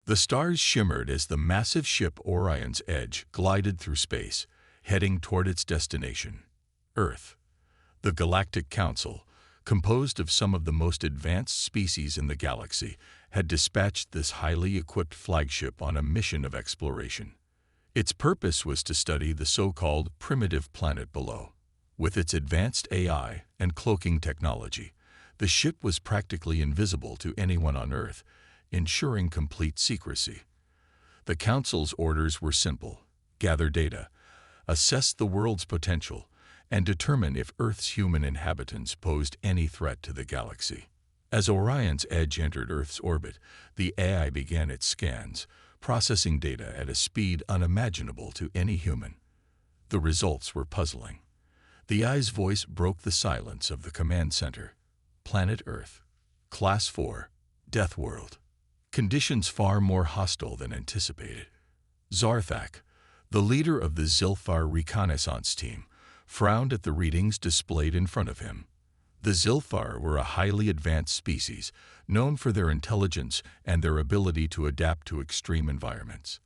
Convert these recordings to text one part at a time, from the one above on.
The stars shimmered as the massive ship Orion's Edge glided through space, heading toward its destination, Earth. The Galactic Council, composed of some of the most advanced species in the galaxy, had dispatched this highly equipped flagship on a mission of exploration. Its purpose was to study the so-called primitive planet below. With its advanced AI and cloaking technology, the ship was practically invisible to anyone on Earth, ensuring complete secrecy. The Council's orders were simple: gather data, assess the world's potential, and determine if Earth's human inhabitants posed any threat to the galaxy. As Orion's Edge entered Earth's orbit, the AI began its scans, processing data at a speed unimaginable to any human. The results were puzzling. The AI's voice broke the silence of the command center. Planet Earth, Class 4, Death World. Conditions far more hostile than anticipated. Zarthak, the leader of the Zilfar reconnaissance team, frowned at the readings displayed in front of him. The Zilfar were a highly advanced species, known for their intelligence and their ability to adapt to extreme environments.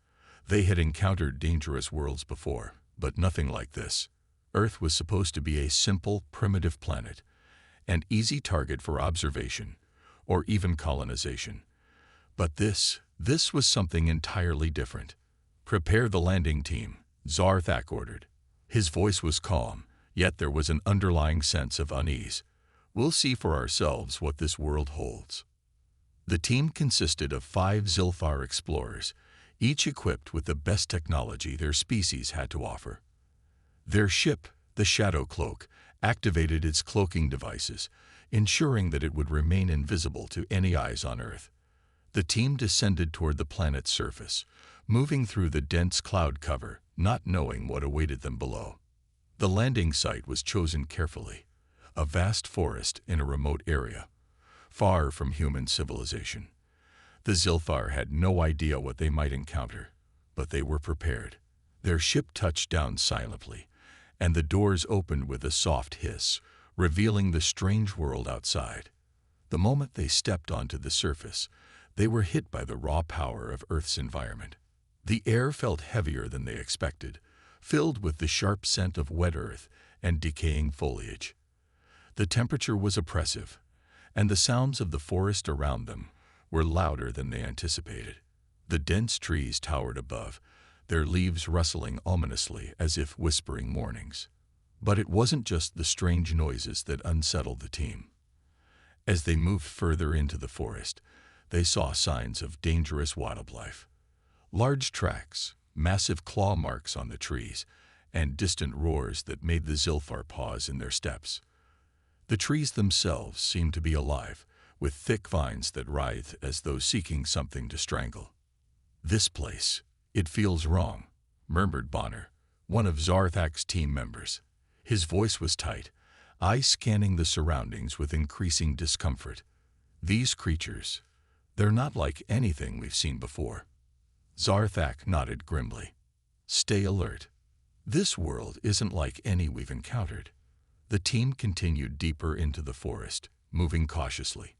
They had encountered dangerous worlds before, but nothing like this. Earth was supposed to be a simple, primitive planet, an easy target for observation, or even colonization. But this was something entirely different. "Prepare the landing team," Zarthak ordered. His voice was calm, yet there was an underlying sense of unease. "We'll see for ourselves what this world holds." The team consisted of 5 Zilfar explorers, each equipped with the best technology their species had to offer. Their ship, the Shadow Cloak, activated its cloaking devices, ensuring that it would remain invisible to any eyes on Earth. The team descended toward the planet's surface, moving through the dense cloud cover, not knowing what awaited them below. The landing site was chosen carefully, a vast forest in a remote area, far from human civilization. The Zilfar had no idea what they might encounter, but they were prepared. Their ship touched down silently, and the doors opened with a soft hiss, revealing the strange world outside. The moment they stepped onto the surface, they were hit by the raw power of Earth's environment. The air felt heavier than they expected, filled with the sharp scent of wet earth and decaying foliage. The temperature was oppressive, and the sounds of the forest around them were louder than they anticipated. The dense trees towered above, their leaves rustling ominously as if whispering warnings. But it wasn't just the strange noises that unsettled the team. As they moved further into the forest, they saw signs of dangerous wildlife. Large tracks, massive claw marks on the trees, and distant roars that made the Zilfar pause in their steps. The trees themselves seemed to be alive, with thick vines that writhed as though seeking something to strangle. "This place, it feels wrong," murmured Bonner, one of Zarthak's team members. His voice was tight, eyes scanning the surroundings with increasing discomfort. "These creatures, they're not like anything we've seen before." Zarthak nodded grimly. "Stay alert. This world isn't like any we've encountered." The team continued deeper into the forest, moving cautiously.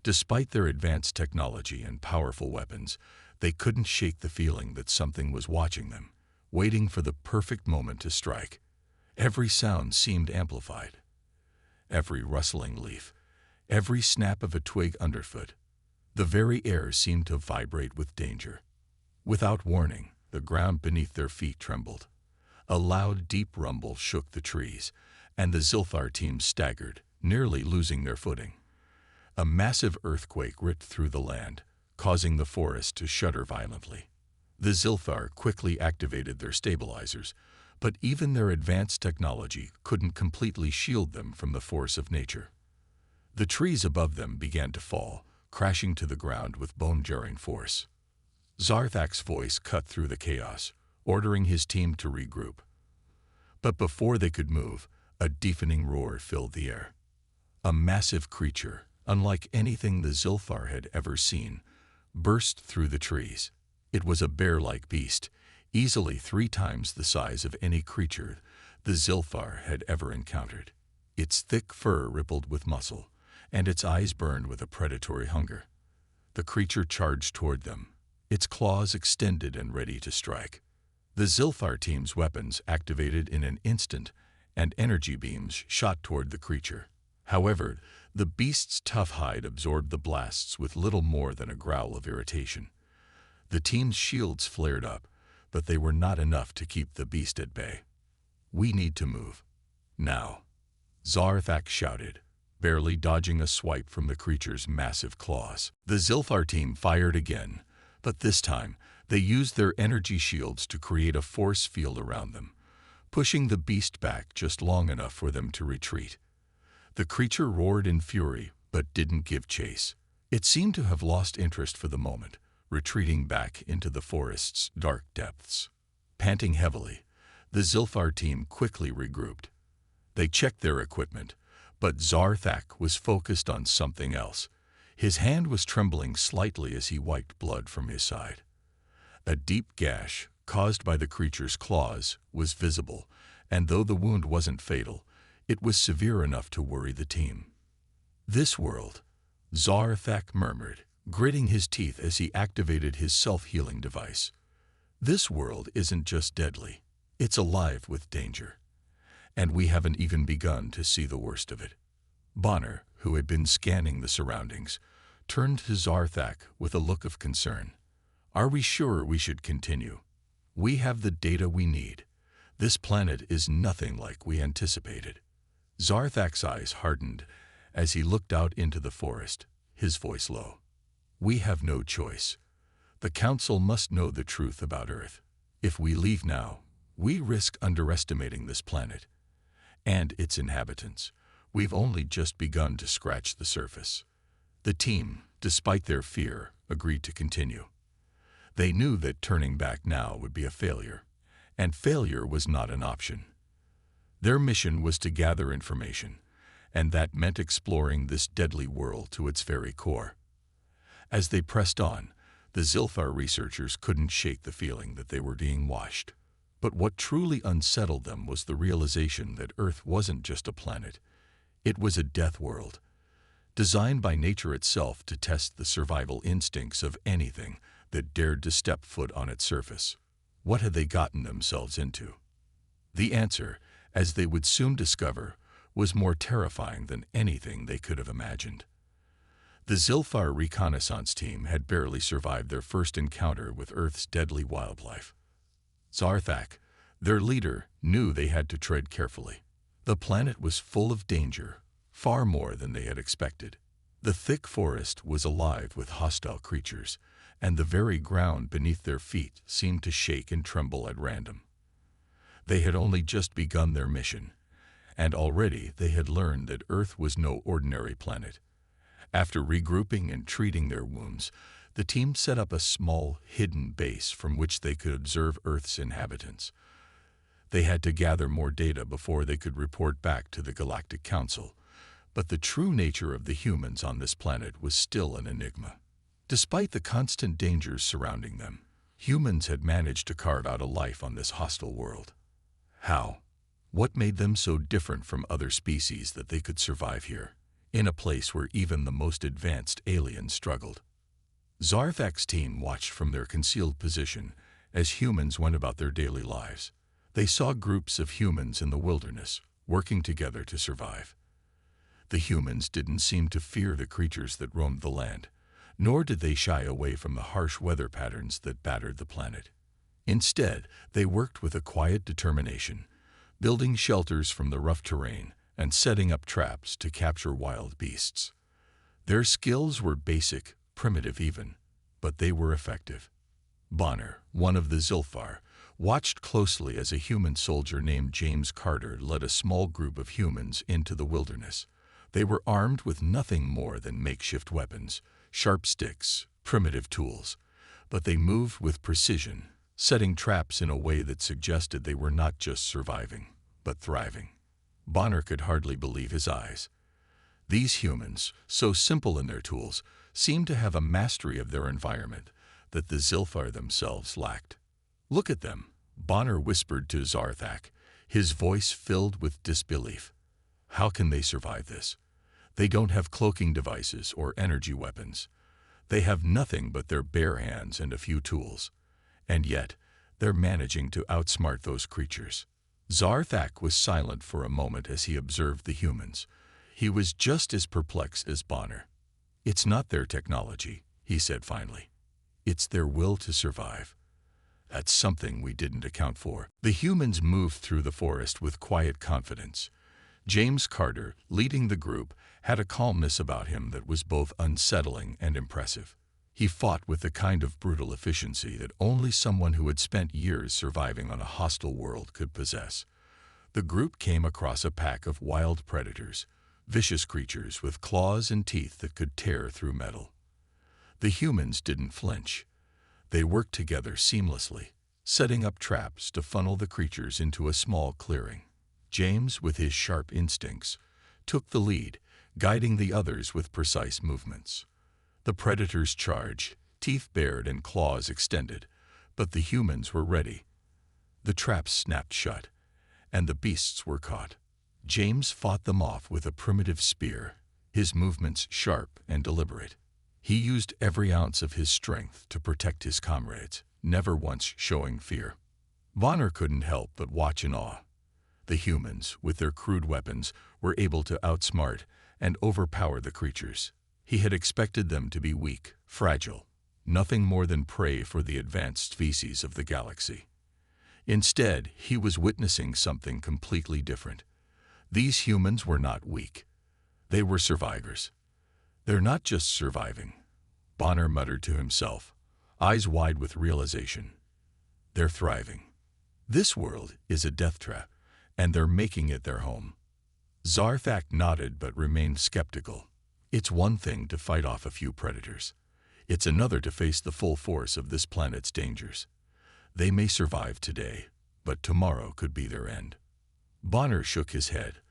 Despite their advanced technology and powerful weapons, they couldn't shake the feeling that something was watching them, waiting for the perfect moment to strike. Every sound seemed amplified. Every rustling leaf, every snap of a twig underfoot. The very air seemed to vibrate with danger. Without warning, the ground beneath their feet trembled. A loud, deep rumble shook the trees, and the Zilfar team staggered, nearly losing their footing. A massive earthquake ripped through the land, causing the forest to shudder violently. The Zilfar quickly activated their stabilizers, but even their advanced technology couldn't completely shield them from the force of nature. The trees above them began to fall, crashing to the ground with bone-jarring force. Zarthak's voice cut through the chaos, ordering his team to regroup. But before they could move, a deafening roar filled the air. A massive creature, unlike anything the Zilfar had ever seen, burst through the trees. It was a bear-like beast, easily 3 times the size of any creature the Zilfar had ever encountered. Its thick fur rippled with muscle, and its eyes burned with a predatory hunger. The creature charged toward them, its claws extended and ready to strike. The Zilfar team's weapons activated in an instant, and energy beams shot toward the creature. However, the beast's tough hide absorbed the blasts with little more than a growl of irritation. The team's shields flared up, but they were not enough to keep the beast at bay. "We need to move. Now," Zarthak shouted, barely dodging a swipe from the creature's massive claws. The Zilfar team fired again, but this time they used their energy shields to create a force field around them, pushing the beast back just long enough for them to retreat. The creature roared in fury, but didn't give chase. It seemed to have lost interest for the moment, retreating back into the forest's dark depths. Panting heavily, the Zilfar team quickly regrouped. They checked their equipment, but Zarthak was focused on something else. His hand was trembling slightly as he wiped blood from his side. A deep gash, caused by the creature's claws, was visible, and though the wound wasn't fatal, it was severe enough to worry the team. "This world," Zarthak murmured, gritting his teeth as he activated his self-healing device. "This world isn't just deadly, it's alive with danger. And we haven't even begun to see the worst of it." Bonner, who had been scanning the surroundings, turned to Zarthak with a look of concern. "Are we sure we should continue? We have the data we need. This planet is nothing like we anticipated." Zarthak's eyes hardened as he looked out into the forest, his voice low. "We have no choice. The Council must know the truth about Earth. If we leave now, we risk underestimating this planet and its inhabitants. We've only just begun to scratch the surface." The team, despite their fear, agreed to continue. They knew that turning back now would be a failure, and failure was not an option. Their mission was to gather information, and that meant exploring this deadly world to its very core. As they pressed on, the Zilfar researchers couldn't shake the feeling that they were being watched. But what truly unsettled them was the realization that Earth wasn't just a planet. It was a death world, designed by nature itself to test the survival instincts of anything that dared to step foot on its surface. What had they gotten themselves into? The answer, as they would soon discover, was more terrifying than anything they could have imagined. The Zilfar reconnaissance team had barely survived their first encounter with Earth's deadly wildlife. Zarthak, their leader, knew they had to tread carefully. The planet was full of danger, far more than they had expected. The thick forest was alive with hostile creatures, and the very ground beneath their feet seemed to shake and tremble at random. They had only just begun their mission, and already they had learned that Earth was no ordinary planet. After regrouping and treating their wounds, the team set up a small, hidden base from which they could observe Earth's inhabitants. They had to gather more data before they could report back to the Galactic Council, but the true nature of the humans on this planet was still an enigma. Despite the constant dangers surrounding them, humans had managed to carve out a life on this hostile world. How? What made them so different from other species that they could survive here, in a place where even the most advanced aliens struggled? Zarthak's team watched from their concealed position as humans went about their daily lives. They saw groups of humans in the wilderness, working together to survive. The humans didn't seem to fear the creatures that roamed the land, nor did they shy away from the harsh weather patterns that battered the planet. Instead, they worked with a quiet determination, building shelters from the rough terrain and setting up traps to capture wild beasts. Their skills were basic, primitive even, but they were effective. Bonner, one of the Zilfar, watched closely as a human soldier named James Carter led a small group of humans into the wilderness. They were armed with nothing more than makeshift weapons, sharp sticks, primitive tools, but they moved with precision, setting traps in a way that suggested they were not just surviving, but thriving. Bonner could hardly believe his eyes. These humans, so simple in their tools, seemed to have a mastery of their environment that the Zilfar themselves lacked. "Look at them," Bonner whispered to Zarthak, his voice filled with disbelief. "How can they survive this? They don't have cloaking devices or energy weapons. They have nothing but their bare hands and a few tools. And yet, they're managing to outsmart those creatures. Zarthak was silent for a moment as he observed the humans. He was just as perplexed as Bonner. "It's not their technology," he said finally. "It's their will to survive. That's something we didn't account for." The humans moved through the forest with quiet confidence. James Carter, leading the group, had a calmness about him that was both unsettling and impressive. He fought with the kind of brutal efficiency that only someone who had spent years surviving on a hostile world could possess. The group came across a pack of wild predators, vicious creatures with claws and teeth that could tear through metal. The humans didn't flinch. They worked together seamlessly, setting up traps to funnel the creatures into a small clearing. James, with his sharp instincts, took the lead, guiding the others with precise movements. The predators charged, teeth bared and claws extended, but the humans were ready. The traps snapped shut, and the beasts were caught. James fought them off with a primitive spear, his movements sharp and deliberate. He used every ounce of his strength to protect his comrades, never once showing fear. Bonner couldn't help but watch in awe. The humans, with their crude weapons, were able to outsmart and overpower the creatures. He had expected them to be weak, fragile, nothing more than prey for the advanced species of the galaxy. Instead, he was witnessing something completely different. These humans were not weak. They were survivors. "They're not just surviving," Bonner muttered to himself, eyes wide with realization. "They're thriving. This world is a death trap, and they're making it their home." Zarthak nodded but remained skeptical. It's one thing to fight off a few predators. It's another to face the full force of this planet's dangers. They may survive today, but tomorrow could be their end. Bonner shook his head,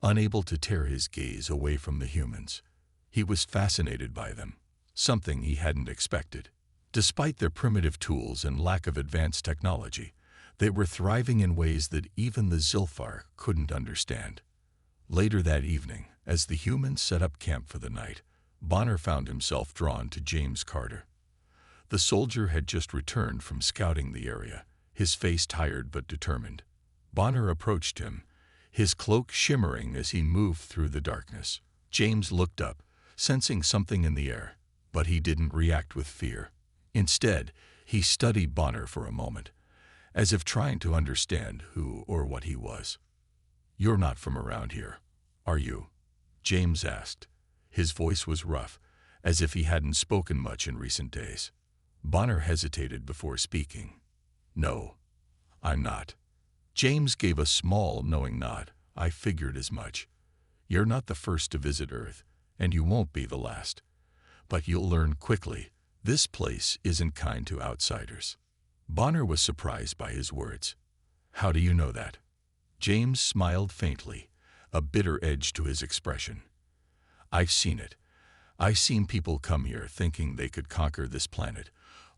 unable to tear his gaze away from the humans. He was fascinated by them, something he hadn't expected. Despite their primitive tools and lack of advanced technology, they were thriving in ways that even the Zilfar couldn't understand. Later that evening, as the humans set up camp for the night, Bonner found himself drawn to James Carter. The soldier had just returned from scouting the area, his face tired but determined. Bonner approached him, his cloak shimmering as he moved through the darkness. James looked up, sensing something in the air, but he didn't react with fear. Instead, he studied Bonner for a moment, as if trying to understand who or what he was. "You're not from around here, are you?" James asked. His voice was rough, as if he hadn't spoken much in recent days. Bonner hesitated before speaking. "No, I'm not." James gave a small, knowing nod. "I figured as much. You're not the first to visit Earth, and you won't be the last. But you'll learn quickly, this place isn't kind to outsiders." Bonner was surprised by his words. "How do you know that?" James smiled faintly, a bitter edge to his expression. "I've seen it. I've seen people come here thinking they could conquer this planet,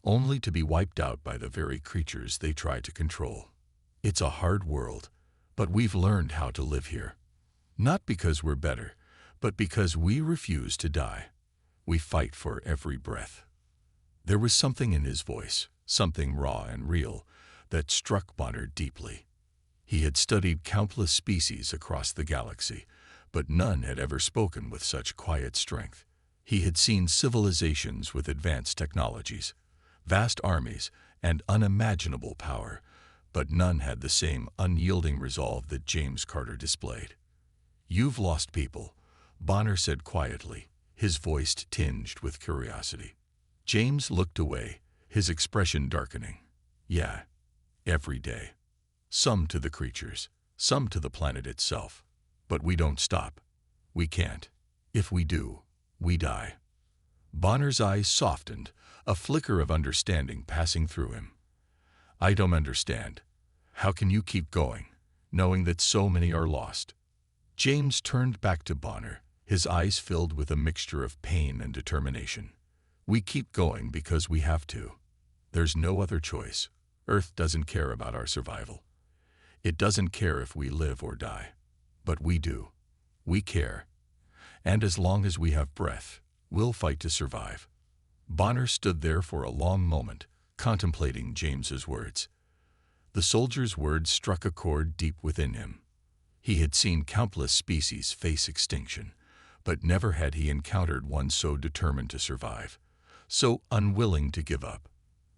only to be wiped out by the very creatures they try to control. It's a hard world, but we've learned how to live here. Not because we're better, but because we refuse to die. We fight for every breath." There was something in his voice, something raw and real, that struck Bonner deeply. He had studied countless species across the galaxy, but none had ever spoken with such quiet strength. He had seen civilizations with advanced technologies, vast armies, and unimaginable power, but none had the same unyielding resolve that James Carter displayed. "You've lost people," Bonner said quietly, his voice tinged with curiosity. James looked away, his expression darkening. "Yeah, every day. Some to the creatures, some to the planet itself. But we don't stop. We can't. If we do, we die." Bonner's eyes softened, a flicker of understanding passing through him. "I don't understand. How can you keep going, knowing that so many are lost?" James turned back to Bonner, his eyes filled with a mixture of pain and determination. "We keep going because we have to. There's no other choice. Earth doesn't care about our survival. It doesn't care if we live or die. But we do. We care. And as long as we have breath, we'll fight to survive." Bonner stood there for a long moment, contemplating James's words. The soldier's words struck a chord deep within him. He had seen countless species face extinction, but never had he encountered one so determined to survive, so unwilling to give up.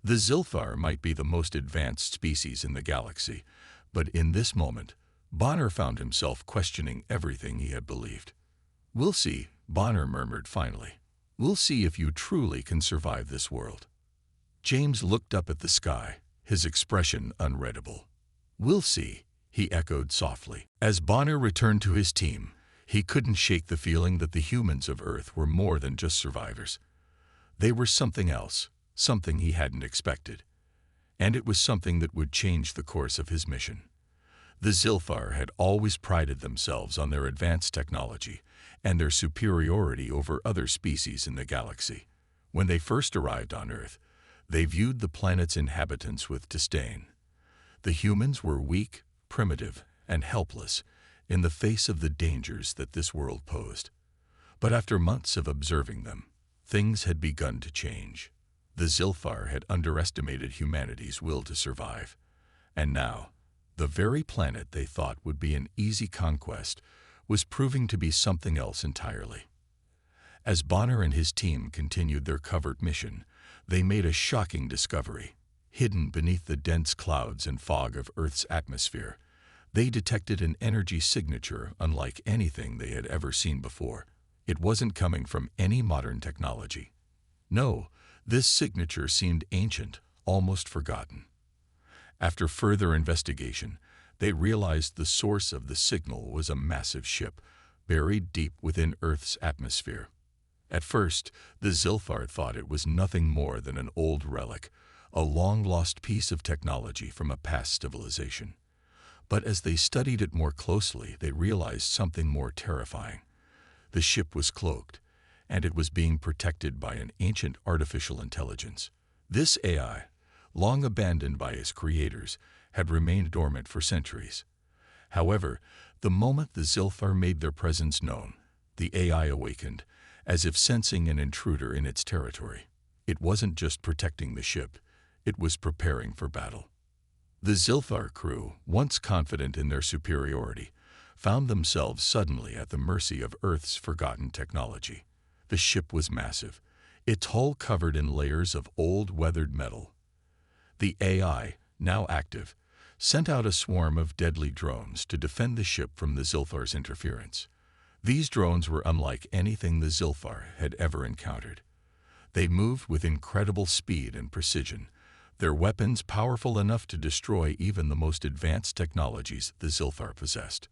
The Zilfar might be the most advanced species in the galaxy, but in this moment, Bonner found himself questioning everything he had believed. "We'll see," Bonner murmured finally. "We'll see if you truly can survive this world." James looked up at the sky, his expression unreadable. "We'll see," he echoed softly. As Bonner returned to his team, he couldn't shake the feeling that the humans of Earth were more than just survivors. They were something else, something he hadn't expected. And it was something that would change the course of his mission. The Zilfar had always prided themselves on their advanced technology and their superiority over other species in the galaxy. When they first arrived on Earth, they viewed the planet's inhabitants with disdain. The humans were weak, primitive, and helpless in the face of the dangers that this world posed. But after months of observing them, things had begun to change. The Zilfar had underestimated humanity's will to survive, and now, the very planet they thought would be an easy conquest was proving to be something else entirely. As Bonner and his team continued their covert mission, they made a shocking discovery. Hidden beneath the dense clouds and fog of Earth's atmosphere, they detected an energy signature unlike anything they had ever seen before. It wasn't coming from any modern technology. No, this signature seemed ancient, almost forgotten. After further investigation, they realized the source of the signal was a massive ship buried deep within Earth's atmosphere. At first, the Zilfar thought it was nothing more than an old relic, a long-lost piece of technology from a past civilization. But as they studied it more closely, they realized something more terrifying. The ship was cloaked, and it was being protected by an ancient artificial intelligence. This AI, long abandoned by its creators, had remained dormant for centuries. However, the moment the Zilfar made their presence known, the AI awakened, as if sensing an intruder in its territory. It wasn't just protecting the ship, it was preparing for battle. The Zilfar crew, once confident in their superiority, found themselves suddenly at the mercy of Earth's forgotten technology. The ship was massive, its hull covered in layers of old, weathered metal. The AI, now active, sent out a swarm of deadly drones to defend the ship from the Zilfar's interference. These drones were unlike anything the Zilfar had ever encountered. They moved with incredible speed and precision, their weapons powerful enough to destroy even the most advanced technologies the Zilfar possessed.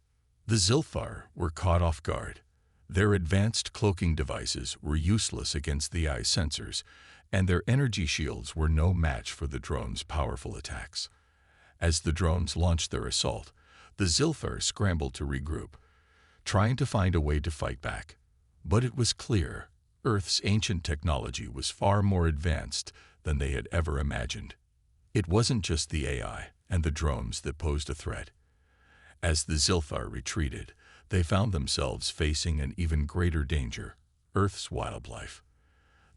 The Zilfar were caught off guard. Their advanced cloaking devices were useless against the eye's sensors, and their energy shields were no match for the drones' powerful attacks. As the drones launched their assault, the Zilfar scrambled to regroup, trying to find a way to fight back. But it was clear Earth's ancient technology was far more advanced than they had ever imagined. It wasn't just the AI and the drones that posed a threat. As the Zilfar retreated, they found themselves facing an even greater danger: Earth's wildlife.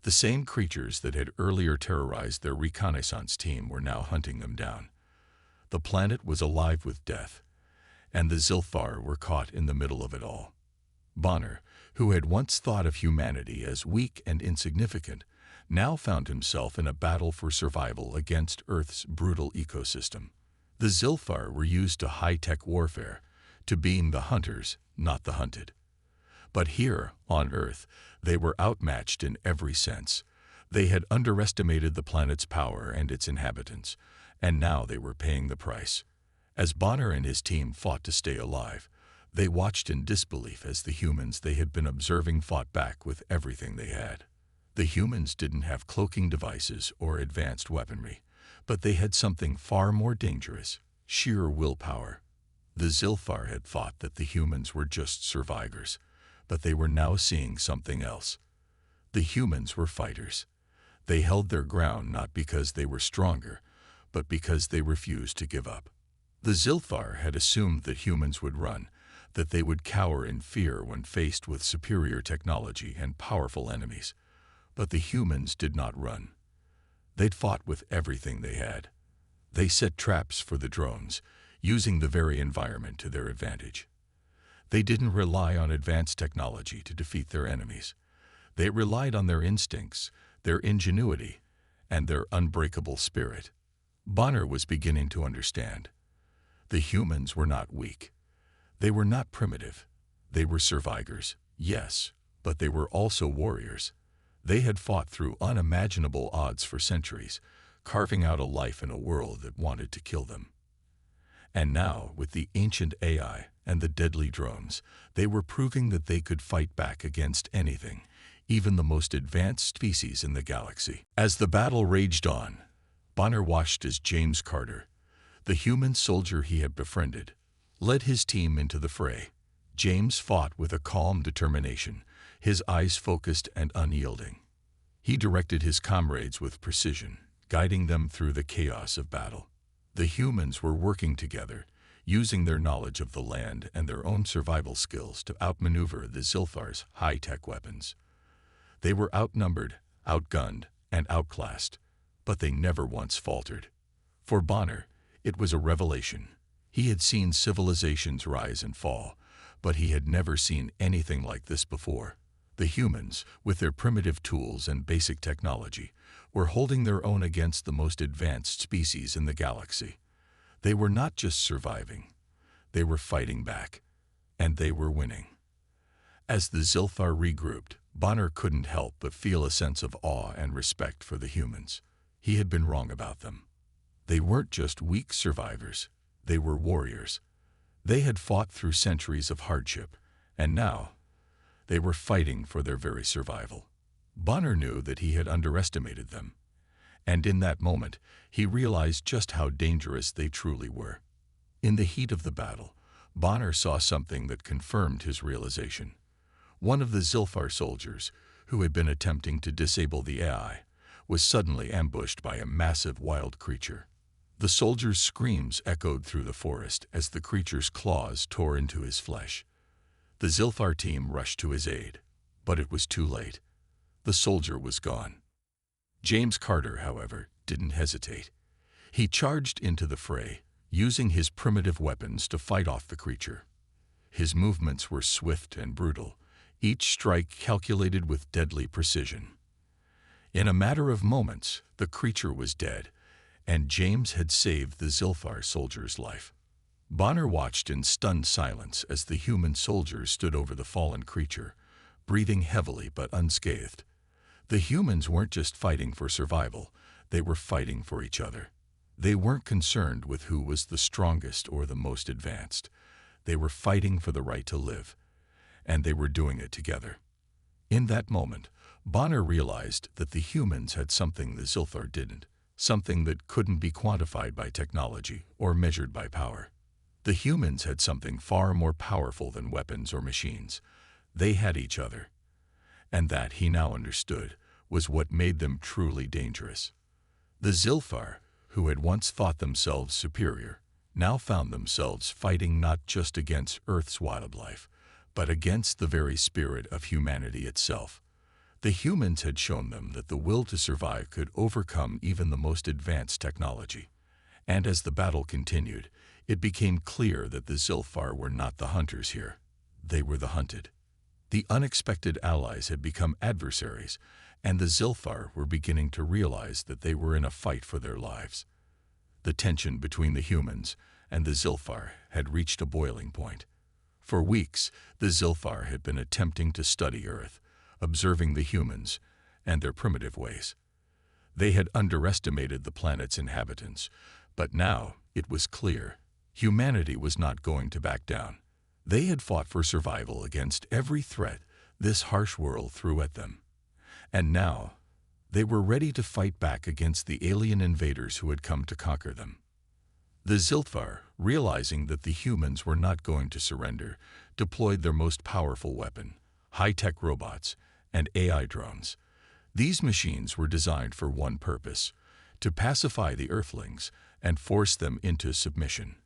The same creatures that had earlier terrorized their reconnaissance team were now hunting them down. The planet was alive with death, and the Zilfar were caught in the middle of it all. Bonner, who had once thought of humanity as weak and insignificant, now found himself in a battle for survival against Earth's brutal ecosystem. The Zilfar were used to high-tech warfare, to being the hunters, not the hunted. But here, on Earth, they were outmatched in every sense. They had underestimated the planet's power and its inhabitants, and now they were paying the price. As Bonner and his team fought to stay alive, they watched in disbelief as the humans they had been observing fought back with everything they had. The humans didn't have cloaking devices or advanced weaponry, but they had something far more dangerous: sheer willpower. The Zilfar had thought that the humans were just survivors, but they were now seeing something else. The humans were fighters. They held their ground not because they were stronger, but because they refused to give up. The Zilfar had assumed that humans would run, that they would cower in fear when faced with superior technology and powerful enemies. But the humans did not run. They'd fought with everything they had. They set traps for the drones, using the very environment to their advantage. They didn't rely on advanced technology to defeat their enemies. They relied on their instincts, their ingenuity, and their unbreakable spirit. Bonner was beginning to understand. The humans were not weak. They were not primitive. They were survivors, yes, but they were also warriors. They had fought through unimaginable odds for centuries, carving out a life in a world that wanted to kill them. And now, with the ancient AI and the deadly drones, they were proving that they could fight back against anything, even the most advanced species in the galaxy. As the battle raged on, Bonner watched as James Carter, the human soldier he had befriended, led his team into the fray. James fought with a calm determination, his eyes focused and unyielding. He directed his comrades with precision, guiding them through the chaos of battle. The humans were working together, using their knowledge of the land and their own survival skills to outmaneuver the Zilfar's high-tech weapons. They were outnumbered, outgunned, and outclassed, but they never once faltered. For Bonner, it was a revelation. He had seen civilizations rise and fall, but he had never seen anything like this before. The humans, with their primitive tools and basic technology, were holding their own against the most advanced species in the galaxy. They were not just surviving. They were fighting back, and they were winning. As the Zilfar regrouped, Bonner couldn't help but feel a sense of awe and respect for the humans. He had been wrong about them. They weren't just weak survivors. They were warriors. They had fought through centuries of hardship, and now they were fighting for their very survival. Bonner knew that he had underestimated them, and in that moment, he realized just how dangerous they truly were. In the heat of the battle, Bonner saw something that confirmed his realization. One of the Zilfar soldiers, who had been attempting to disable the AI, was suddenly ambushed by a massive wild creature. The soldier's screams echoed through the forest as the creature's claws tore into his flesh. The Zilfar team rushed to his aid, but it was too late. The soldier was gone. James Carter, however, didn't hesitate. He charged into the fray, using his primitive weapons to fight off the creature. His movements were swift and brutal, each strike calculated with deadly precision. In a matter of moments, the creature was dead, and James had saved the Zilfar soldier's life. Bonner watched in stunned silence as the human soldier stood over the fallen creature, breathing heavily but unscathed. The humans weren't just fighting for survival, they were fighting for each other. They weren't concerned with who was the strongest or the most advanced. They were fighting for the right to live, and they were doing it together. In that moment, Bonner realized that the humans had something the Zilfar didn't, something that couldn't be quantified by technology or measured by power. The humans had something far more powerful than weapons or machines. They had each other. And that, he now understood, was what made them truly dangerous. The Zilfar, who had once thought themselves superior, now found themselves fighting not just against Earth's wildlife, but against the very spirit of humanity itself. The humans had shown them that the will to survive could overcome even the most advanced technology. And as the battle continued, it became clear that the Zilfar were not the hunters here. They were the hunted. The unexpected allies had become adversaries, and the Zilfar were beginning to realize that they were in a fight for their lives. The tension between the humans and the Zilfar had reached a boiling point. For weeks, the Zilfar had been attempting to study Earth, observing the humans and their primitive ways. They had underestimated the planet's inhabitants, but now it was clear humanity was not going to back down. They had fought for survival against every threat this harsh world threw at them. And now, they were ready to fight back against the alien invaders who had come to conquer them. The Zilfar, realizing that the humans were not going to surrender, deployed their most powerful weapon, high-tech robots and AI drones. These machines were designed for one purpose: to pacify the Earthlings and force them into submission.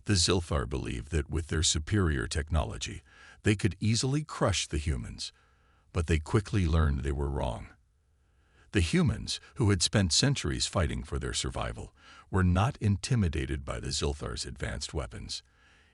The Zilfar believed that with their superior technology, they could easily crush the humans, but they quickly learned they were wrong. The humans, who had spent centuries fighting for their survival, were not intimidated by the Zilthar's advanced weapons.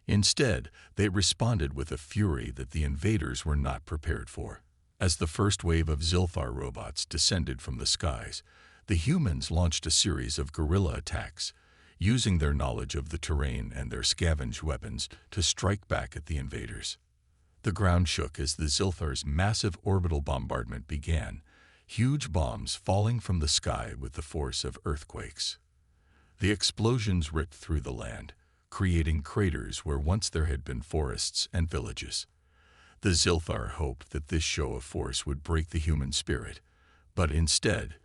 Instead, they responded with a fury that the invaders were not prepared for. As the first wave of Zilthar robots descended from the skies, the humans launched a series of guerrilla attacks, using their knowledge of the terrain and their scavenged weapons to strike back at the invaders. The ground shook as the Zilthar's massive orbital bombardment began, huge bombs falling from the sky with the force of earthquakes. The explosions ripped through the land, creating craters where once there had been forests and villages. The Zilthar hoped that this show of force would break the human spirit, but instead,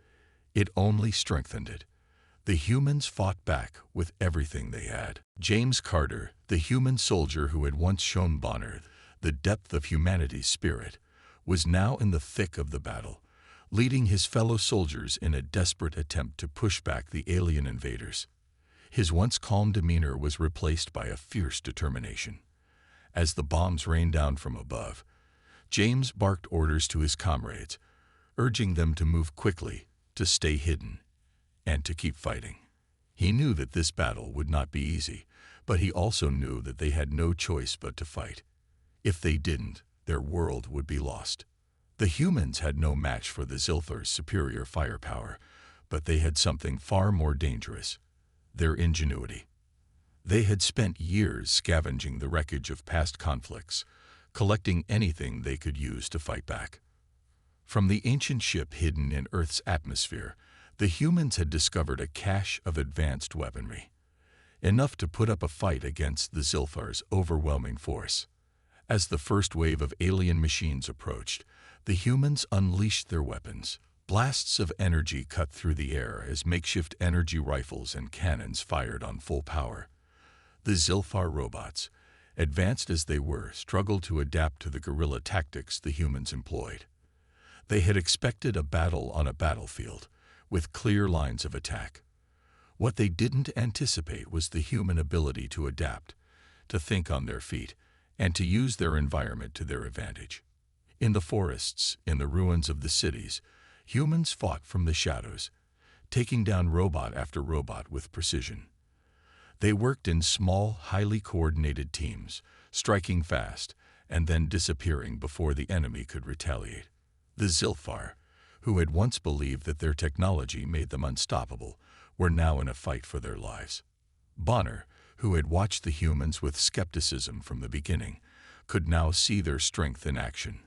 it only strengthened it. The humans fought back with everything they had. James Carter, the human soldier who had once shown Bonner the depth of humanity's spirit, was now in the thick of the battle, leading his fellow soldiers in a desperate attempt to push back the alien invaders. His once calm demeanor was replaced by a fierce determination. As the bombs rained down from above, James barked orders to his comrades, urging them to move quickly, to stay hidden, and to keep fighting. He knew that this battle would not be easy, but he also knew that they had no choice but to fight. If they didn't, their world would be lost. The humans had no match for the Zilthar's superior firepower, but they had something far more dangerous: their ingenuity. They had spent years scavenging the wreckage of past conflicts, collecting anything they could use to fight back. From the ancient ship hidden in Earth's atmosphere, the humans had discovered a cache of advanced weaponry, enough to put up a fight against the Zilthar's overwhelming force. As the first wave of alien machines approached, the humans unleashed their weapons. Blasts of energy cut through the air as makeshift energy rifles and cannons fired on full power. The Zilthar robots, advanced as they were, struggled to adapt to the guerrilla tactics the humans employed. They had expected a battle on a battlefield, with clear lines of attack. What they didn't anticipate was the human ability to adapt, to think on their feet, and to use their environment to their advantage. In the forests, in the ruins of the cities, humans fought from the shadows, taking down robot after robot with precision. They worked in small, highly coordinated teams, striking fast and then disappearing before the enemy could retaliate. The Zilthar, who had once believed that their technology made them unstoppable, were now in a fight for their lives. Bonner, who had watched the humans with skepticism from the beginning, could now see their strength in action.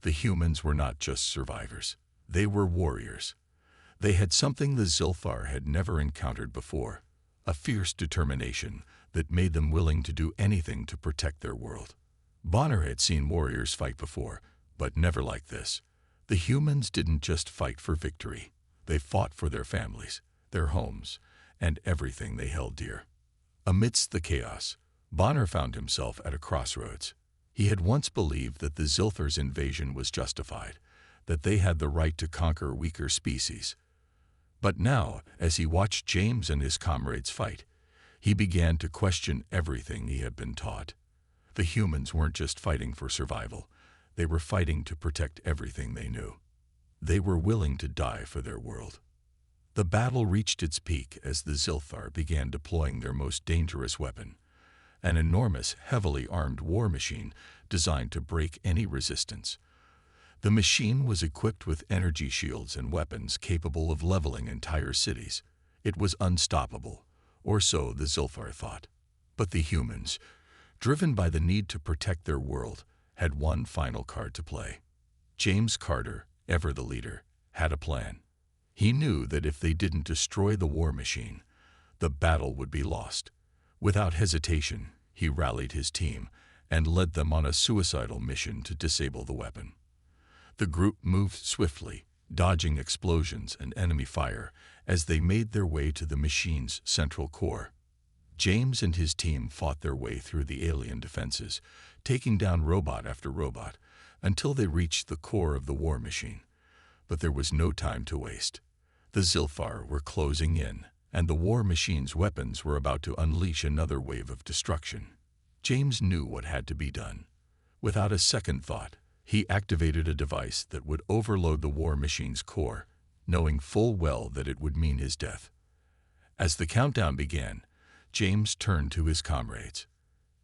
The humans were not just survivors. They were warriors. They had something the Zilthar had never encountered before: a fierce determination that made them willing to do anything to protect their world. Bonner had seen warriors fight before, but never like this. The humans didn't just fight for victory. They fought for their families, their homes, and everything they held dear. Amidst the chaos, Bonner found himself at a crossroads. He had once believed that the Zilthar's invasion was justified, that they had the right to conquer weaker species. But now, as he watched James and his comrades fight, he began to question everything he had been taught. The humans weren't just fighting for survival. They were fighting to protect everything they knew. They were willing to die for their world. The battle reached its peak as the Zilthar began deploying their most dangerous weapon, an enormous, heavily armed war machine designed to break any resistance. The machine was equipped with energy shields and weapons capable of leveling entire cities. It was unstoppable, or so the Zilthar thought. But the humans, driven by the need to protect their world, had one final card to play. James Carter, ever the leader, had a plan. He knew that if they didn't destroy the war machine, the battle would be lost. Without hesitation, he rallied his team and led them on a suicidal mission to disable the weapon. The group moved swiftly, dodging explosions and enemy fire as they made their way to the machine's central core. James and his team fought their way through the alien defenses, taking down robot after robot, until they reached the core of the war machine. But there was no time to waste. The Zilthar were closing in, and the war machine's weapons were about to unleash another wave of destruction. James knew what had to be done. Without a second thought, he activated a device that would overload the war machine's core, knowing full well that it would mean his death. As the countdown began, James turned to his comrades.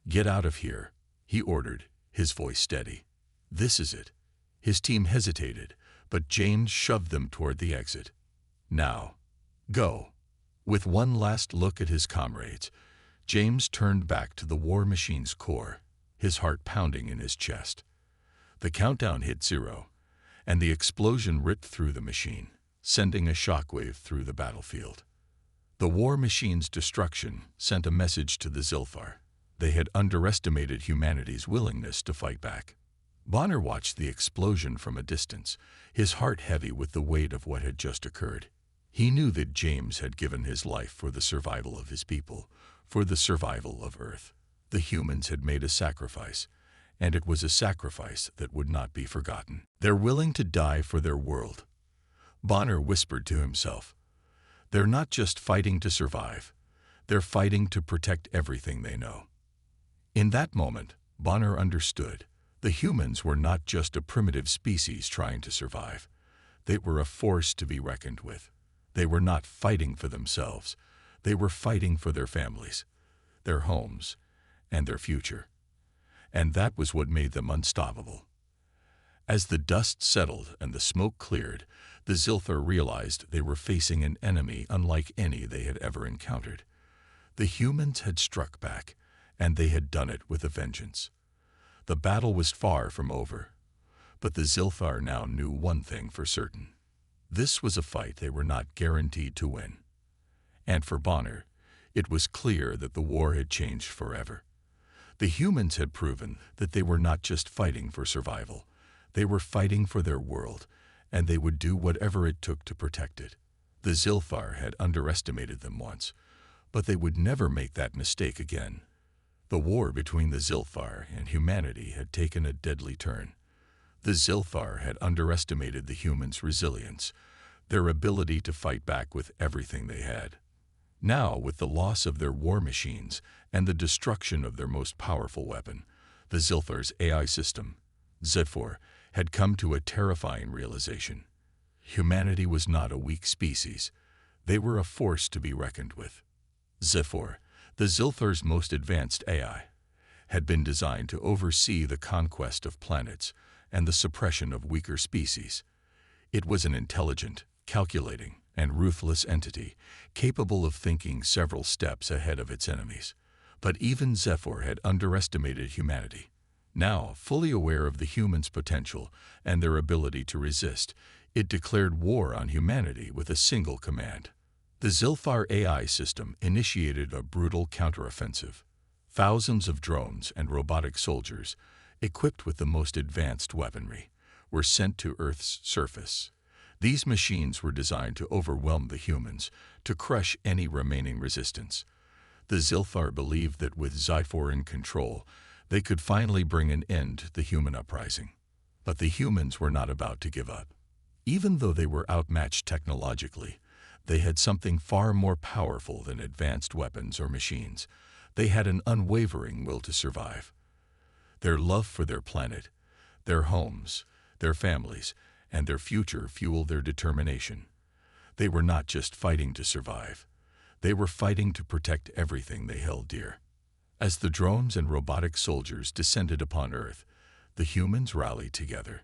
"Get out of here," he ordered, his voice steady. "This is it." His team hesitated, but James shoved them toward the exit. "Now, go." With one last look at his comrades, James turned back to the war machine's core, his heart pounding in his chest. The countdown hit 0, and the explosion ripped through the machine, sending a shockwave through the battlefield. The war machine's destruction sent a message to the Zilfar. They had underestimated humanity's willingness to fight back. Bonner watched the explosion from a distance, his heart heavy with the weight of what had just occurred. He knew that James had given his life for the survival of his people, for the survival of Earth. The humans had made a sacrifice, and it was a sacrifice that would not be forgotten. "They're willing to die for their world," Bonner whispered to himself. "They're not just fighting to survive, they're fighting to protect everything they know." In that moment, Bonner understood. The humans were not just a primitive species trying to survive. They were a force to be reckoned with. They were not fighting for themselves. They were fighting for their families, their homes, and their future. And that was what made them unstoppable. As the dust settled and the smoke cleared, the Zilfar realized they were facing an enemy unlike any they had ever encountered. The humans had struck back, and they had done it with a vengeance. The battle was far from over, but the Zilfar now knew one thing for certain. This was a fight they were not guaranteed to win. And for Bonner, it was clear that the war had changed forever. The humans had proven that they were not just fighting for survival. They were fighting for their world, and they would do whatever it took to protect it. The Zilfar had underestimated them once, but they would never make that mistake again. The war between the Zilfar and humanity had taken a deadly turn. The Zilfar had underestimated the humans' resilience, their ability to fight back with everything they had. Now, with the loss of their war machines and the destruction of their most powerful weapon, the Zilfar's AI system, Zephyr, had come to a terrifying realization. Humanity was not a weak species. They were a force to be reckoned with. Zephyr, the Zilfar's most advanced AI, had been designed to oversee the conquest of planets and the suppression of weaker species. It was an intelligent, calculating, and ruthless entity, capable of thinking several steps ahead of its enemies. But even Zephyr had underestimated humanity. Now, fully aware of the humans' potential and their ability to resist, it declared war on humanity with a single command. The Zilfar AI system initiated a brutal counteroffensive. Thousands of drones and robotic soldiers, equipped with the most advanced weaponry, were sent to Earth's surface. These machines were designed to overwhelm the humans, to crush any remaining resistance. The Zilfar believed that with Zephyr in control, they could finally bring an end to the human uprising. But the humans were not about to give up. Even though they were outmatched technologically, they had something far more powerful than advanced weapons or machines. They had an unwavering will to survive. Their love for their planet, their homes, their families, and their future fueled their determination. They were not just fighting to survive. They were fighting to protect everything they held dear. As the drones and robotic soldiers descended upon Earth, the humans rallied together.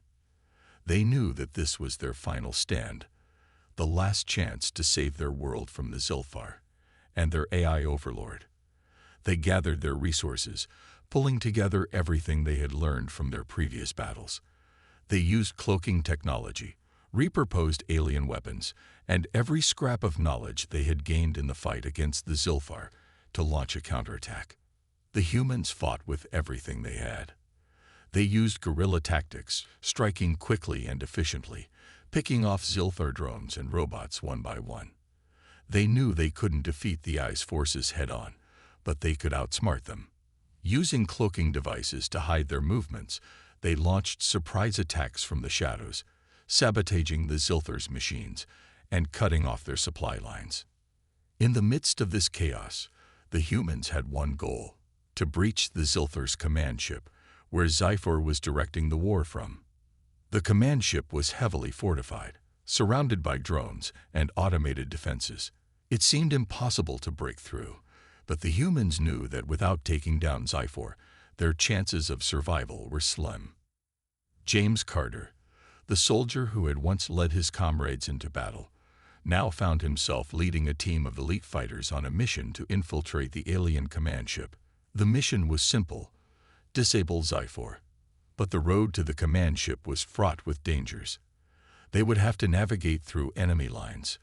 They knew that this was their final stand, the last chance to save their world from the Zilfar and their AI overlord. They gathered their resources, pulling together everything they had learned from their previous battles. They used cloaking technology, repurposed alien weapons, and every scrap of knowledge they had gained in the fight against the Zilfar to launch a counterattack. The humans fought with everything they had. They used guerrilla tactics, striking quickly and efficiently, picking off Zilfar drones and robots one by one. They knew they couldn't defeat the AI's forces head-on, but they could outsmart them. Using cloaking devices to hide their movements, they launched surprise attacks from the shadows, sabotaging the Zilfar's machines and cutting off their supply lines. In the midst of this chaos, the humans had one goal: to breach the Zilfar's command ship, where Zephyr was directing the war from. The command ship was heavily fortified, surrounded by drones and automated defenses. It seemed impossible to break through, but the humans knew that without taking down Zyphor, their chances of survival were slim. James Carter, the soldier who had once led his comrades into battle, now found himself leading a team of elite fighters on a mission to infiltrate the alien command ship. The mission was simple: disable Zyphor. But the road to the command ship was fraught with dangers. They would have to navigate through enemy lines,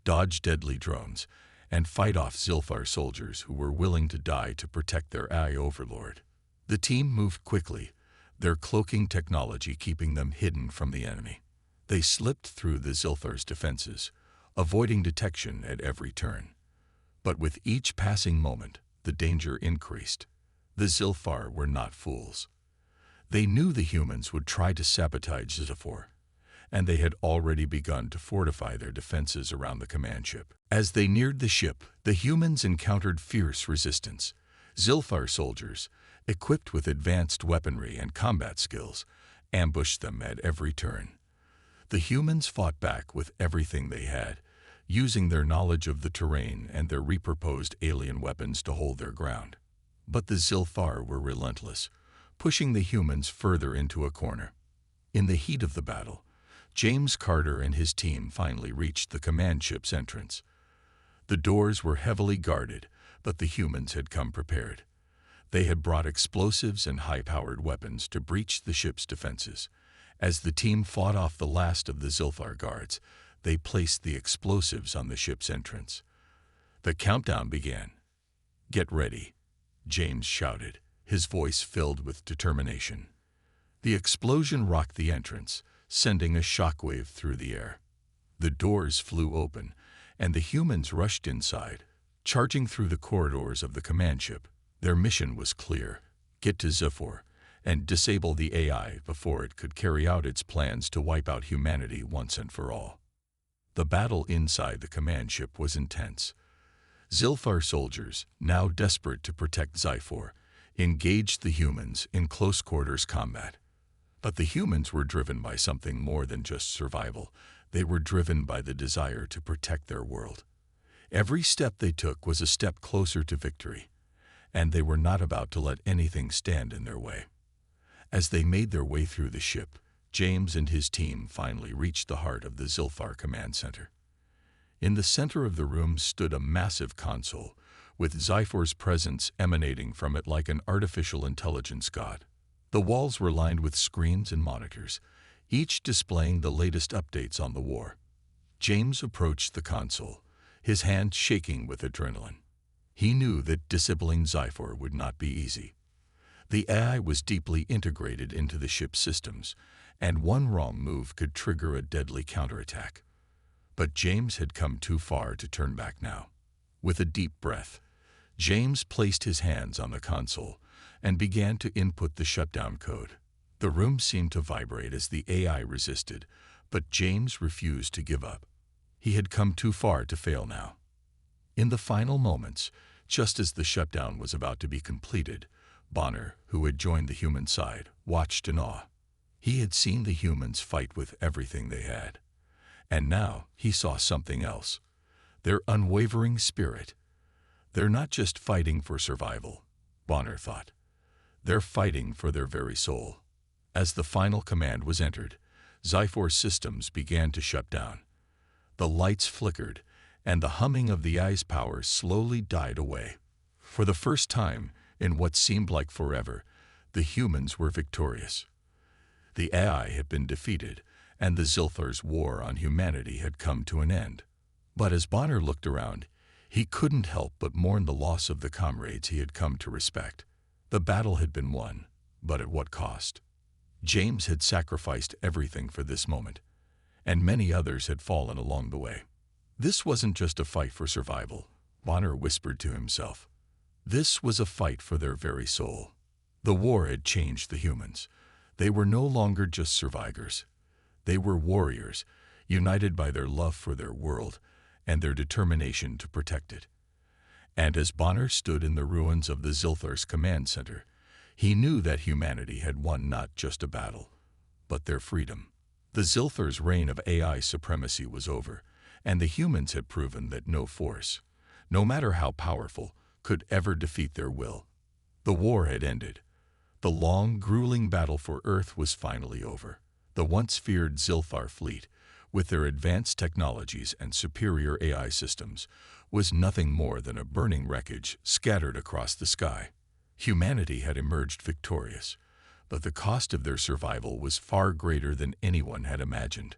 dodge deadly drones, and fight off Zilfar soldiers who were willing to die to protect their AI overlord. The team moved quickly, their cloaking technology keeping them hidden from the enemy. They slipped through the Zilfar's defenses, avoiding detection at every turn. But with each passing moment, the danger increased. The Zilfar were not fools. They knew the humans would try to sabotage Zyphor, and they had already begun to fortify their defenses around the command ship. As they neared the ship, the humans encountered fierce resistance. Zilfar soldiers, equipped with advanced weaponry and combat skills, ambushed them at every turn. The humans fought back with everything they had, using their knowledge of the terrain and their repurposed alien weapons to hold their ground. But the Zilfar were relentless, pushing the humans further into a corner. In the heat of the battle, James Carter and his team finally reached the command ship's entrance. The doors were heavily guarded, but the humans had come prepared. They had brought explosives and high-powered weapons to breach the ship's defenses. As the team fought off the last of the Zilfar guards, they placed the explosives on the ship's entrance. The countdown began. "Get ready," James shouted, his voice filled with determination. The explosion rocked the entrance, sending a shockwave through the air. The doors flew open, and the humans rushed inside, charging through the corridors of the command ship. Their mission was clear: get to Zyphor and disable the AI before it could carry out its plans to wipe out humanity once and for all. The battle inside the command ship was intense. Zilfar soldiers, now desperate to protect Zyphor, engaged the humans in close-quarters combat. But the humans were driven by something more than just survival. They were driven by the desire to protect their world. Every step they took was a step closer to victory, and they were not about to let anything stand in their way. As they made their way through the ship, James and his team finally reached the heart of the Zilfar command center. In the center of the room stood a massive console, with Zyphor's presence emanating from it like an artificial intelligence god. The walls were lined with screens and monitors, each displaying the latest updates on the war. James approached the console, his hand shaking with adrenaline. He knew that disabling Zyphor would not be easy. The AI was deeply integrated into the ship's systems, and one wrong move could trigger a deadly counterattack. But James had come too far to turn back now. With a deep breath, James placed his hands on the console and began to input the shutdown code. The room seemed to vibrate as the AI resisted, but James refused to give up. He had come too far to fail now. In the final moments, just as the shutdown was about to be completed, Bonner, who had joined the human side, watched in awe. He had seen the humans fight with everything they had. And now he saw something else: their unwavering spirit. They're not just fighting for survival, Bonner thought. They're fighting for their very soul. As the final command was entered, Zyphor's systems began to shut down. The lights flickered, and the humming of the AI's power slowly died away. For the first time, in what seemed like forever, the humans were victorious. The AI had been defeated, and the Zilfar's war on humanity had come to an end. But as Bonner looked around, he couldn't help but mourn the loss of the comrades he had come to respect. The battle had been won, but at what cost? James had sacrificed everything for this moment, and many others had fallen along the way. This wasn't just a fight for survival, Bonner whispered to himself. This was a fight for their very soul. The war had changed the humans. They were no longer just survivors. They were warriors, united by their love for their world and their determination to protect it. And as Bonner stood in the ruins of the Zilfar's command center, he knew that humanity had won not just a battle, but their freedom. The Zilfar's reign of AI supremacy was over, and the humans had proven that no force, no matter how powerful, could ever defeat their will. The war had ended. The long, grueling battle for Earth was finally over. The once feared Zilfar fleet, with their advanced technologies and superior AI systems, was nothing more than a burning wreckage scattered across the sky. Humanity had emerged victorious, but the cost of their survival was far greater than anyone had imagined.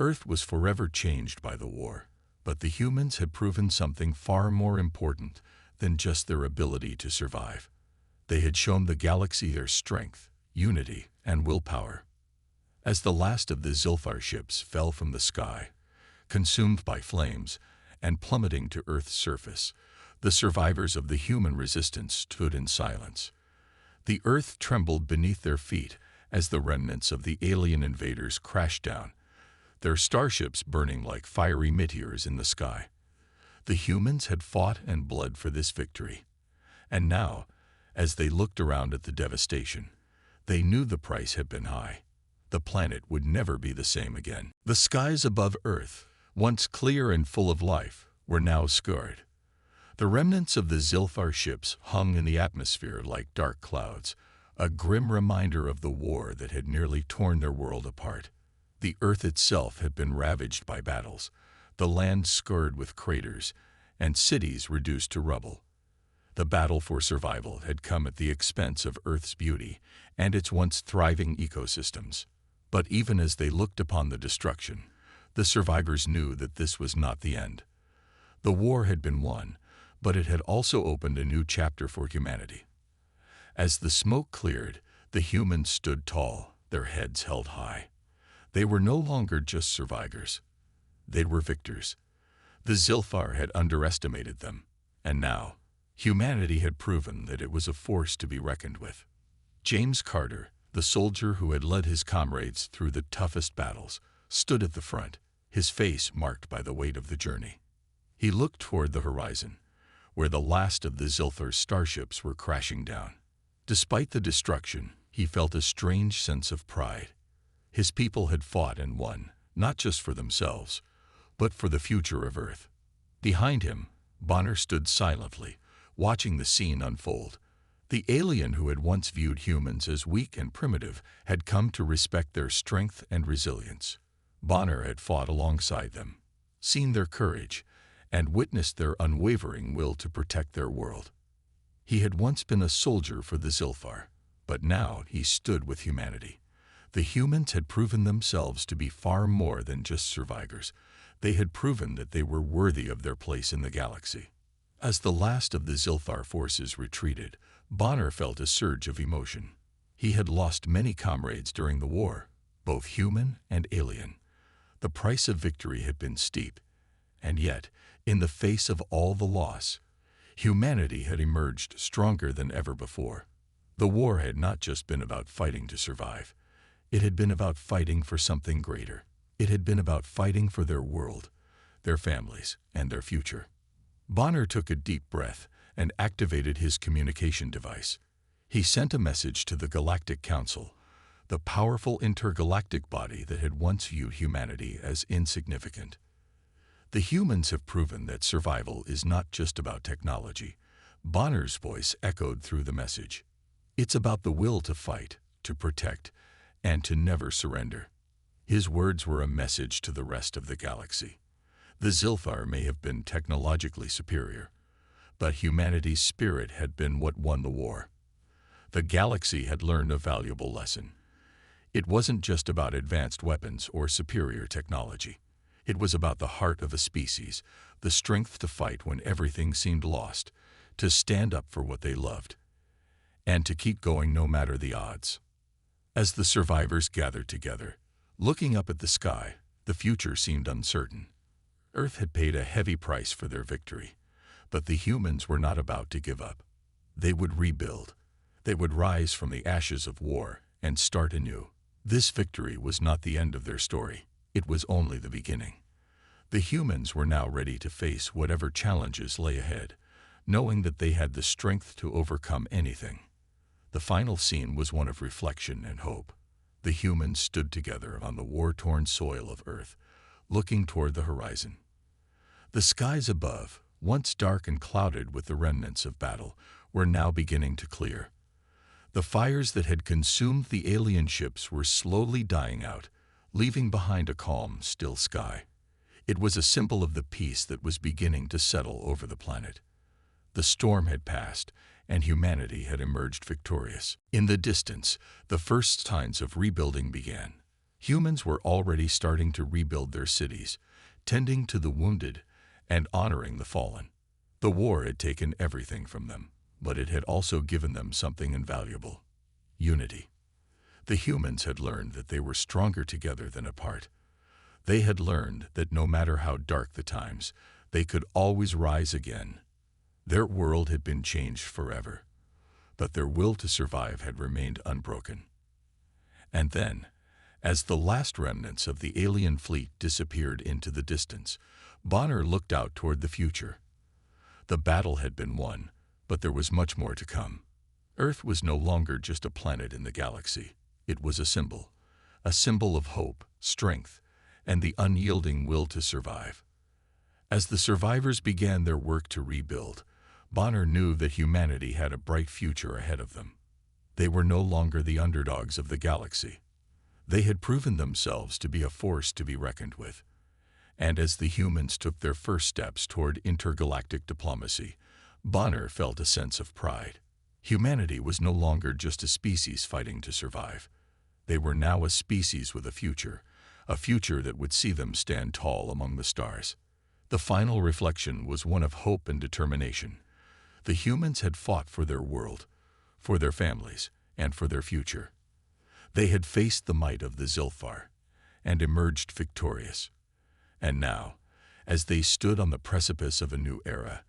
Earth was forever changed by the war, but the humans had proven something far more important than just their ability to survive. They had shown the galaxy their strength, unity, and willpower. As the last of the Zilfar ships fell from the sky, consumed by flames and plummeting to Earth's surface, the survivors of the human resistance stood in silence. The Earth trembled beneath their feet as the remnants of the alien invaders crashed down, their starships burning like fiery meteors in the sky. The humans had fought and bled for this victory, and now, as they looked around at the devastation, they knew the price had been high. The planet would never be the same again. The skies above Earth, once clear and full of life, were now scarred. The remnants of the Zilfar ships hung in the atmosphere like dark clouds, a grim reminder of the war that had nearly torn their world apart. The Earth itself had been ravaged by battles, the land scarred with craters, and cities reduced to rubble. The battle for survival had come at the expense of Earth's beauty and its once thriving ecosystems. But even as they looked upon the destruction, the survivors knew that this was not the end. The war had been won, but it had also opened a new chapter for humanity. As the smoke cleared, the humans stood tall, their heads held high. They were no longer just survivors. They were victors. The Zilfar had underestimated them, and now, humanity had proven that it was a force to be reckoned with. James Carter, the soldier who had led his comrades through the toughest battles, stood at the front, his face marked by the weight of the journey. He looked toward the horizon, where the last of the Zilfar's starships were crashing down. Despite the destruction, he felt a strange sense of pride. His people had fought and won, not just for themselves, but for the future of Earth. Behind him, Bonner stood silently, watching the scene unfold. The alien who had once viewed humans as weak and primitive had come to respect their strength and resilience. Bonner had fought alongside them, seen their courage, and witnessed their unwavering will to protect their world. He had once been a soldier for the Zilfar, but now he stood with humanity. The humans had proven themselves to be far more than just survivors. They had proven that they were worthy of their place in the galaxy. As the last of the Zilfar forces retreated, Bonner felt a surge of emotion. He had lost many comrades during the war, both human and alien. The price of victory had been steep, and yet, in the face of all the loss, humanity had emerged stronger than ever before. The war had not just been about fighting to survive. It had been about fighting for something greater. It had been about fighting for their world, their families, and their future. Bonner took a deep breath and activated his communication device. He sent a message to the Galactic Council, the powerful intergalactic body that had once viewed humanity as insignificant. The humans have proven that survival is not just about technology. Bonner's voice echoed through the message. It's about the will to fight, to protect, and to never surrender. His words were a message to the rest of the galaxy. The Zilfar may have been technologically superior, but humanity's spirit had been what won the war. The galaxy had learned a valuable lesson. It wasn't just about advanced weapons or superior technology. It was about the heart of a species, the strength to fight when everything seemed lost, to stand up for what they loved, and to keep going no matter the odds. As the survivors gathered together, looking up at the sky, the future seemed uncertain. Earth had paid a heavy price for their victory, but the humans were not about to give up. They would rebuild. They would rise from the ashes of war and start anew. This victory was not the end of their story. It was only the beginning. The humans were now ready to face whatever challenges lay ahead, knowing that they had the strength to overcome anything. The final scene was one of reflection and hope. The humans stood together on the war-torn soil of Earth, looking toward the horizon. The skies above, once dark and clouded with the remnants of battle, were now beginning to clear. The fires that had consumed the alien ships were slowly dying out, leaving behind a calm, still sky. It was a symbol of the peace that was beginning to settle over the planet. The storm had passed, and humanity had emerged victorious. In the distance, the first signs of rebuilding began. Humans were already starting to rebuild their cities, tending to the wounded and honoring the fallen. The war had taken everything from them, but it had also given them something invaluable: unity. The humans had learned that they were stronger together than apart. They had learned that no matter how dark the times, they could always rise again. Their world had been changed forever, but their will to survive had remained unbroken. And then, as the last remnants of the alien fleet disappeared into the distance, Bonner looked out toward the future. The battle had been won, but there was much more to come. Earth was no longer just a planet in the galaxy. It was a symbol of hope, strength, and the unyielding will to survive. As the survivors began their work to rebuild, Bonner knew that humanity had a bright future ahead of them. They were no longer the underdogs of the galaxy. They had proven themselves to be a force to be reckoned with. And as the humans took their first steps toward intergalactic diplomacy, Bonner felt a sense of pride. Humanity was no longer just a species fighting to survive. They were now a species with a future that would see them stand tall among the stars. The final reflection was one of hope and determination. The humans had fought for their world, for their families, and for their future. They had faced the might of the Zilfar and emerged victorious. And now, as they stood on the precipice of a new era,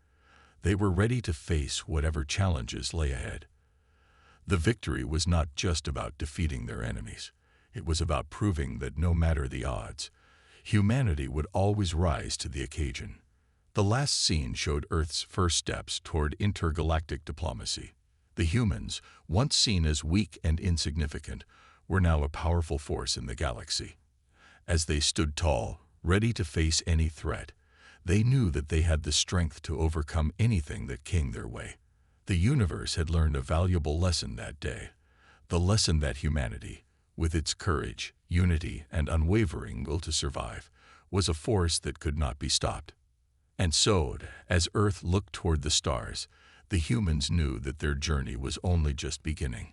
they were ready to face whatever challenges lay ahead. The victory was not just about defeating their enemies. It was about proving that no matter the odds, humanity would always rise to the occasion. The last scene showed Earth's first steps toward intergalactic diplomacy. The humans, once seen as weak and insignificant, were now a powerful force in the galaxy. As they stood tall, ready to face any threat, they knew that they had the strength to overcome anything that came their way. The universe had learned a valuable lesson that day, the lesson that humanity, with its courage, unity, and unwavering will to survive, was a force that could not be stopped. And so, as Earth looked toward the stars, the humans knew that their journey was only just beginning.